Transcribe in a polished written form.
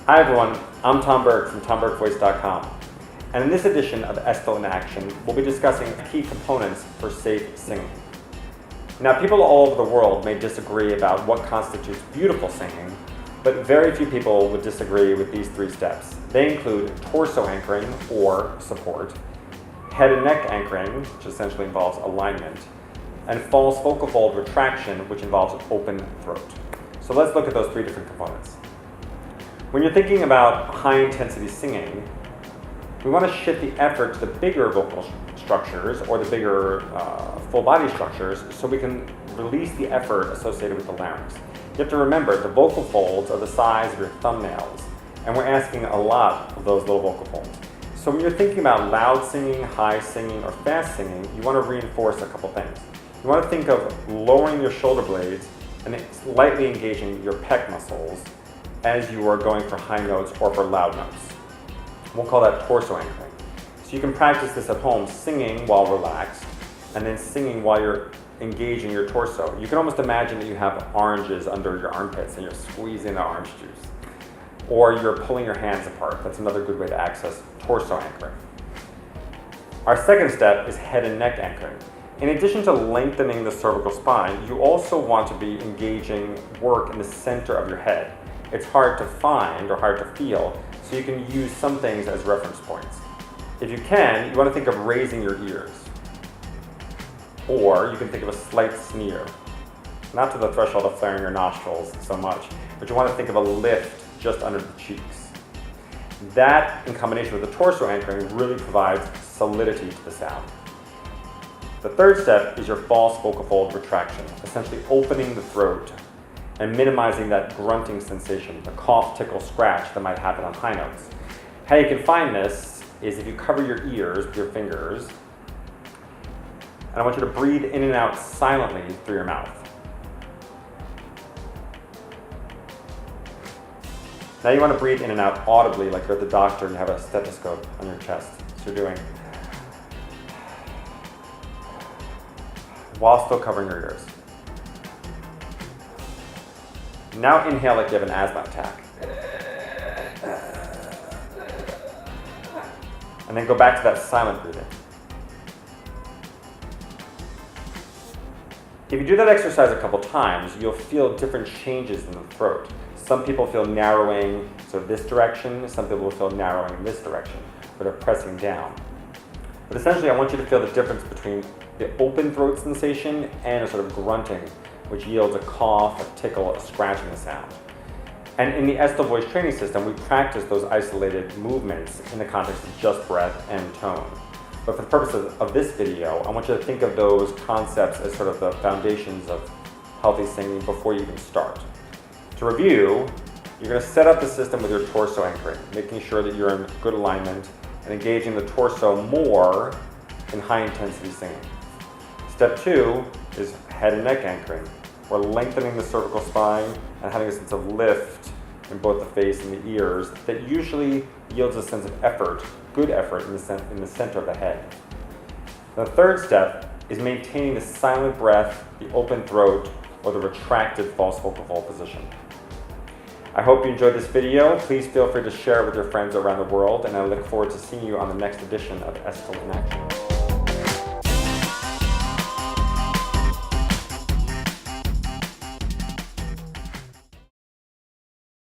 Hi everyone, I'm Tom Berg from TomBergVoice.com, and in this edition of Estill in Action, we'll be discussing key components for safe singing. Now, people all over the world may disagree about what constitutes beautiful singing, but very few people would disagree with these three steps. They include torso anchoring, or support, head and neck anchoring, which essentially involves alignment, and false vocal fold retraction, which involves open throat. So let's look at those three different components. When you're thinking about high-intensity singing, we want to shift the effort to the bigger vocal structures or the bigger full body structures so we can release the effort associated with the larynx. You have to remember the vocal folds are the size of your thumbnails, and we're asking a lot of those little vocal folds. So when you're thinking about loud singing, high singing, or fast singing, you want to reinforce a couple things. You want to think of lowering your shoulder blades and lightly engaging your pec muscles as you are going for high notes or for loud notes. We'll call that torso anchoring. So you can practice this at home, singing while relaxed, and then singing while you're engaging your torso. You can almost imagine that you have oranges under your armpits and you're squeezing the orange juice. Or you're pulling your hands apart. That's another good way to access torso anchoring. Our second step is head and neck anchoring. In addition to lengthening the cervical spine, you also want to be engaging work in the center of your head. It's hard to find or hard to feel, so you can use some things as reference points. If you can, you want to think of raising your ears. Or you can think of a slight sneer. Not to the threshold of flaring your nostrils so much, but you want to think of a lift just under the cheeks. That, in combination with the torso anchoring, really provides solidity to the sound. The third step is your false vocal fold retraction, essentially opening the throat and minimizing that grunting sensation, the cough, tickle, scratch that might happen on high notes. How you can find this is if you cover your ears with your fingers, and I want you to breathe in and out silently through your mouth. Now you want to breathe in and out audibly, like you're at the doctor and you have a stethoscope on your chest. So you're doing, while still covering your ears. Now inhale like you have an asthma attack. And then go back to that silent breathing. If you do that exercise a couple times, you'll feel different changes in the throat. Some people feel narrowing sort of this direction, some people will feel narrowing in this direction, where they're pressing down. But essentially, I want you to feel the difference between the open throat sensation and a sort of grunting, which yields a cough, a tickle, a scratching sound. And in the Estill voice training system, we practice those isolated movements in the context of just breath and tone. But for the purposes of this video, I want you to think of those concepts as sort of the foundations of healthy singing before you even start. To review, you're going to set up the system with your torso anchoring, making sure that you're in good alignment and engaging the torso more in high intensity singing. Step 2 is head and neck anchoring. We're lengthening the cervical spine and having a sense of lift in both the face and the ears that usually yields a sense of effort, good effort in the center of the head. The third step is maintaining the silent breath, the open throat, or the retracted false vocal fold position. I hope you enjoyed this video. Please feel free to share it with your friends around the world, and I look forward to seeing you on the next edition of Estill in Action.